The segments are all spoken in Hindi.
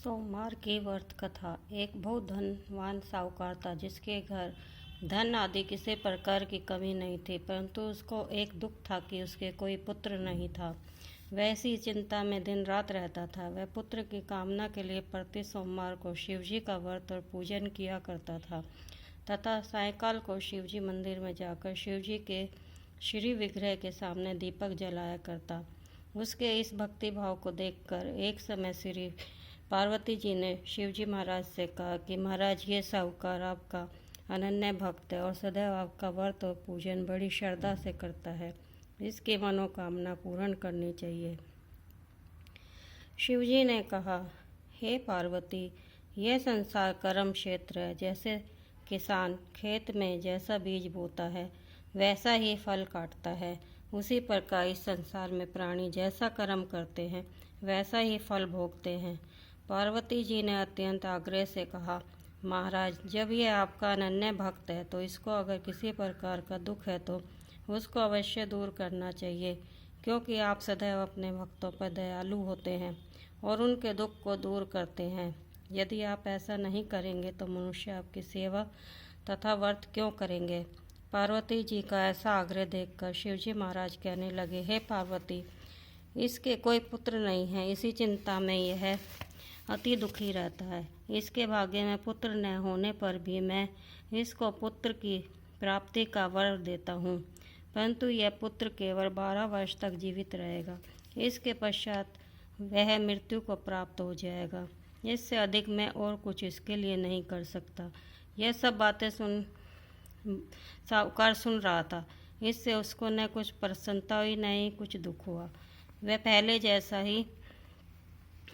सोमवार की व्रत कथा। एक बहुत धनवान साहूकार था जिसके घर धन आदि किसी प्रकार की कमी नहीं थी, परंतु उसको एक दुख था कि उसके कोई पुत्र नहीं था। वह इसी चिंता में दिन रात रहता था। वह पुत्र की कामना के लिए प्रति सोमवार को शिवजी का व्रत और पूजन किया करता था तथा सायंकाल को शिवजी मंदिर में जाकर शिवजी के श्री विग्रह के सामने दीपक जलाया करता। उसके इस भक्ति भाव को देखकर एक समय श्री पार्वती जी ने शिवजी महाराज से कहा कि महाराज, ये साहूकार आपका अनन्य भक्त है और सदैव आपका व्रत और पूजन बड़ी श्रद्धा से करता है। इसकी मनोकामना पूर्ण करनी चाहिए। शिवजी ने कहा, हे पार्वती, यह संसार कर्म क्षेत्र है। जैसे किसान खेत में जैसा बीज बोता है वैसा ही फल काटता है, उसी प्रकार इस संसार में प्राणी जैसा कर्म करते हैं वैसा ही फल भोगते हैं। पार्वती जी ने अत्यंत आग्रह से कहा, महाराज, जब ये आपका अनन्य भक्त है तो इसको अगर किसी प्रकार का दुख है तो उसको अवश्य दूर करना चाहिए, क्योंकि आप सदैव अपने भक्तों पर दयालु होते हैं और उनके दुख को दूर करते हैं। यदि आप ऐसा नहीं करेंगे तो मनुष्य आपकी सेवा तथा व्रत क्यों करेंगे। पार्वती जी का ऐसा आग्रह देखकर शिवजी महाराज कहने लगे, हे पार्वती, इसके कोई पुत्र नहीं है, इसी चिंता में यह अति दुखी रहता है। इसके भाग्य में पुत्र न होने पर भी मैं इसको पुत्र की प्राप्ति का वर देता हूँ, परंतु यह पुत्र केवल 12 वर्ष तक जीवित रहेगा। इसके पश्चात वह मृत्यु को प्राप्त हो जाएगा। इससे अधिक मैं और कुछ इसके लिए नहीं कर सकता। यह सब बातें साहूकार सुन रहा था। इससे उसको न कुछ प्रसन्नता हुई न ही कुछ दुख हुआ। वह पहले जैसा ही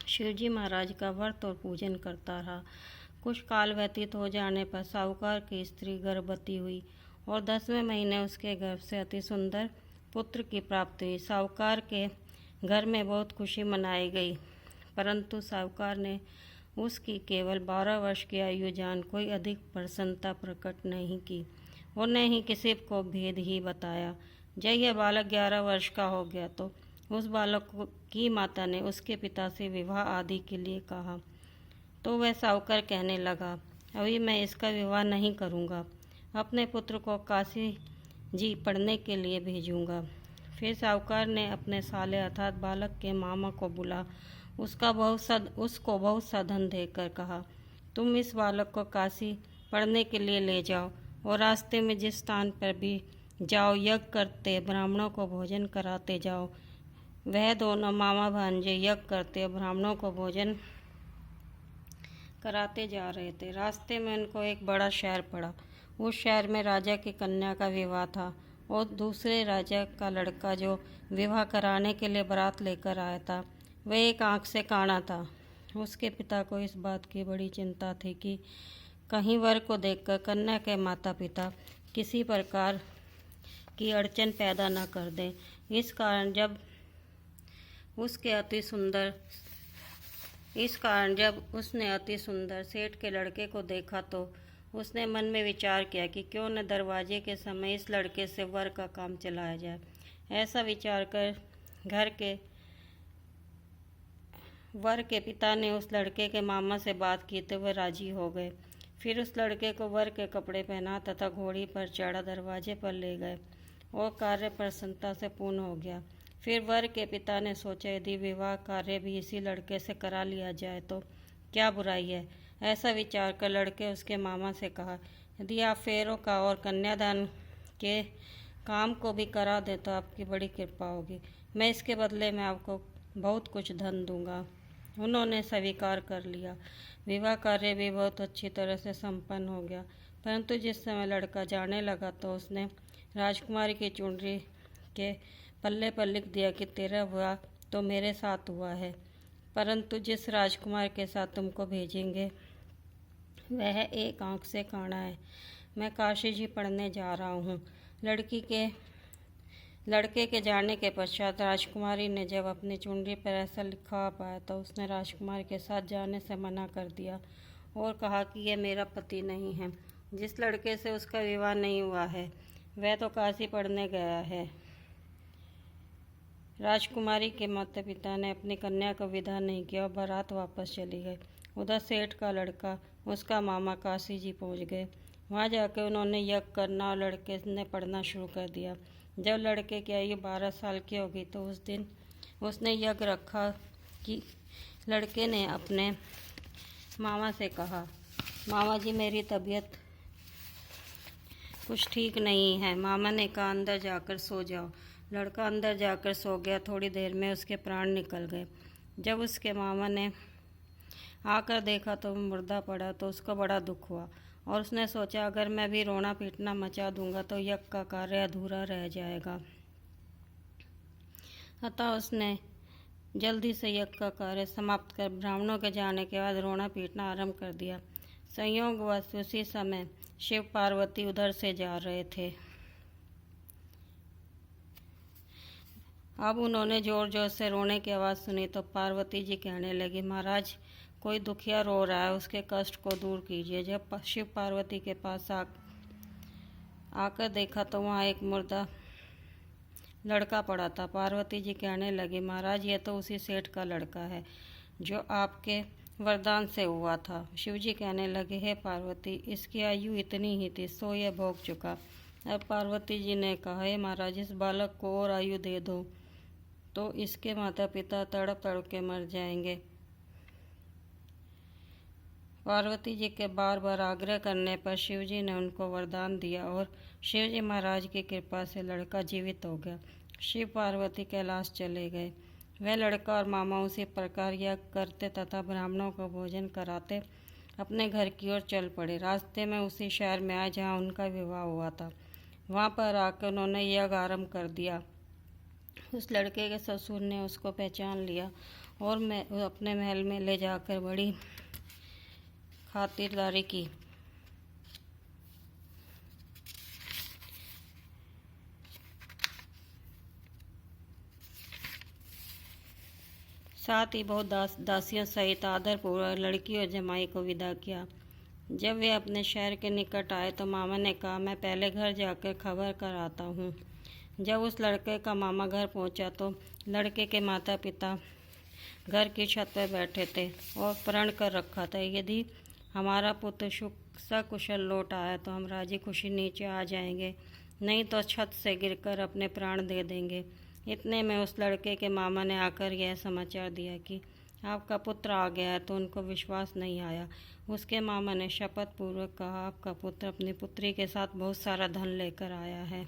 शिवजी महाराज का व्रत और पूजन करता रहा। कुछ काल व्यतीत हो जाने पर साहूकार की स्त्री गर्भवती हुई और 10वें महीने उसके गर्भ से अति सुंदर पुत्र की प्राप्ति हुई। साहूकार के घर में बहुत खुशी मनाई गई, परंतु साहूकार ने उसकी केवल 12 वर्ष की आयु जान कोई अधिक प्रसन्नता प्रकट नहीं की और न ही किसी को भेद ही बताया। जब यह बालक 11 वर्ष का हो गया तो उस बालक की माता ने उसके पिता से विवाह आदि के लिए कहा, तो वह साहूकार कहने लगा, अभी मैं इसका विवाह नहीं करूँगा, अपने पुत्र को काशी जी पढ़ने के लिए भेजूँगा। फिर साहूकार ने अपने साले अर्थात बालक के मामा को बुला उसको बहुत सा धन देकर कहा, तुम इस बालक को काशी पढ़ने के लिए ले जाओ और रास्ते में जिस स्थान पर भी जाओ यज्ञ करते ब्राह्मणों को भोजन कराते जाओ। वह दोनों मामा भांजे यज्ञ करते ब्राह्मणों को भोजन कराते जा रहे थे। रास्ते में उनको एक बड़ा शहर पड़ा। उस शहर में राजा की कन्या का विवाह था और दूसरे राजा का लड़का जो विवाह कराने के लिए बारात लेकर आया था वह एक आंख से काना था। उसके पिता को इस बात की बड़ी चिंता थी कि कहीं वर को देखकर कन्या के माता पिता किसी प्रकार की अड़चन पैदा न कर दें। इस कारण जब उसने अति सुंदर सेठ के लड़के को देखा तो उसने मन में विचार किया कि क्यों न दरवाजे के समय इस लड़के से वर का काम चलाया जाए। ऐसा विचार कर वर के पिता ने उस लड़के के मामा से बात की तो वह राजी हो गए। फिर उस लड़के को वर के कपड़े पहना तथा घोड़ी पर चढ़ा दरवाजे पर ले गए और कार्य प्रसन्नता से पूर्ण हो गया। फिर वर के पिता ने सोचा, यदि विवाह कार्य भी इसी लड़के से करा लिया जाए तो क्या बुराई है। ऐसा विचार कर लड़के उसके मामा से कहा, यदि आप फेरों का और कन्यादान के काम को भी करा दें तो आपकी बड़ी कृपा होगी। मैं इसके बदले में आपको बहुत कुछ धन दूंगा। उन्होंने स्वीकार कर लिया। विवाह कार्य भी बहुत अच्छी तरह से संपन्न हो गया, परंतु जिस समय लड़का जाने लगा तो उसने राजकुमारी की चुनरी के पल्ले पर लिख दिया कि तेरा विवाह तो मेरे साथ हुआ है, परंतु जिस राजकुमार के साथ तुमको भेजेंगे वह एक आंख से काना है। मैं काशी जी पढ़ने जा रहा हूँ। लड़के के जाने के पश्चात राजकुमारी ने जब अपनी चुनरी पर ऐसा लिखा पाया तो उसने राजकुमार के साथ जाने से मना कर दिया और कहा कि यह मेरा पति नहीं है। जिस लड़के से उसका विवाह नहीं हुआ है वह तो काशी पढ़ने गया है। राजकुमारी के माता पिता ने अपनी कन्या का विदा नहीं किया और बारात वापस चली गई। उधर सेठ का लड़का, उसका मामा काशी जी पहुंच गए। वहां जाकर उन्होंने यज्ञ करना और लड़के ने पढ़ना शुरू कर दिया। जब लड़के की आयु 12 साल की होगी तो उस दिन उसने यज्ञ रखा कि लड़के ने अपने मामा से कहा, मामा जी मेरी तबीयत कुछ ठीक नहीं है। मामा ने कहा अंदर जाकर सो जाओ। लड़का अंदर जाकर सो गया। थोड़ी देर में उसके प्राण निकल गए। जब उसके मामा ने आकर देखा तो मुर्दा पड़ा तो उसको बड़ा दुख हुआ और उसने सोचा अगर मैं भी रोना पीटना मचा दूंगा तो यज्ञ का कार्य अधूरा रह जाएगा। अतः उसने जल्दी से यज्ञ का कार्य समाप्त कर ब्राह्मणों के जाने के बाद रोना पीटना आरंभ कर दिया। संयोगवश उसी समय शिव पार्वती उधर से जा रहे थे। अब उन्होंने जोर जोर से रोने की आवाज़ सुनी तो पार्वती जी कहने लगी, महाराज कोई दुखिया रो रहा है, उसके कष्ट को दूर कीजिए। जब शिव पार्वती के पास आकर देखा तो वहाँ एक मुर्दा लड़का पड़ा था। पार्वती जी कहने लगी, महाराज ये तो उसी सेठ का लड़का है जो आपके वरदान से हुआ था। शिवजी कहने लगे, हे पार्वती इसकी आयु इतनी ही थी सो यह भोग चुका। अब पार्वती जी ने कहा, हे महाराज इस बालक को और आयु दे दो तो इसके माता पिता तड़प तड़प के मर जाएंगे। पार्वती जी के बार बार आग्रह करने पर शिवजी ने उनको वरदान दिया और शिवजी महाराज की कृपा से लड़का जीवित हो गया। शिव पार्वती कैलाश चले गए। वह लड़का और मामा उसी प्रकार यज्ञ करते तथा ब्राह्मणों को भोजन कराते अपने घर की ओर चल पड़े। रास्ते में उसी शहर में आए जहाँ उनका विवाह हुआ था। वहाँ पर आकर उन्होंने यज्ञ आरंभ कर दिया। उस लड़के के ससुर ने उसको पहचान लिया और मैं अपने महल में ले जाकर बड़ी खातिरदारी की। साथ ही बहुत दासियों सहित आदरपूर्वक लड़की और जमाई को विदा किया। जब वे अपने शहर के निकट आए तो मामा ने कहा, मैं पहले घर जाकर खबर कर आता हूँ। जब उस लड़के का मामा घर पहुँचा तो लड़के के माता पिता घर की छत पर बैठे थे और प्रण कर रखा था, यदि हमारा पुत्र सकुशल लौट आया तो हम राजी खुशी नीचे आ जाएंगे, नहीं तो छत से गिरकर अपने प्राण दे देंगे। इतने में उस लड़के के मामा ने आकर यह समाचार दिया कि आपका पुत्र आ गया है, तो उनको विश्वास नहीं आया। उसके मामा ने शपथ पूर्वक कहा, आपका पुत्र अपनी पुत्री के साथ बहुत सारा धन लेकर आया है।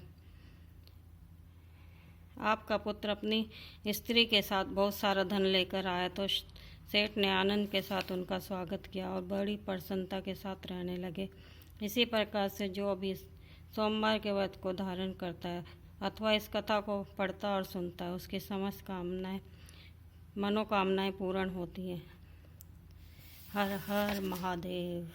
आपका पुत्र अपनी स्त्री के साथ बहुत सारा धन लेकर आया। तो सेठ ने आनंद के साथ उनका स्वागत किया और बड़ी प्रसन्नता के साथ रहने लगे। इसी प्रकार से जो भी सोमवार के व्रत को धारण करता है अथवा इस कथा को पढ़ता और सुनता है उसकी समस्त मनोकामनाएं पूर्ण होती हैं। हर हर महादेव।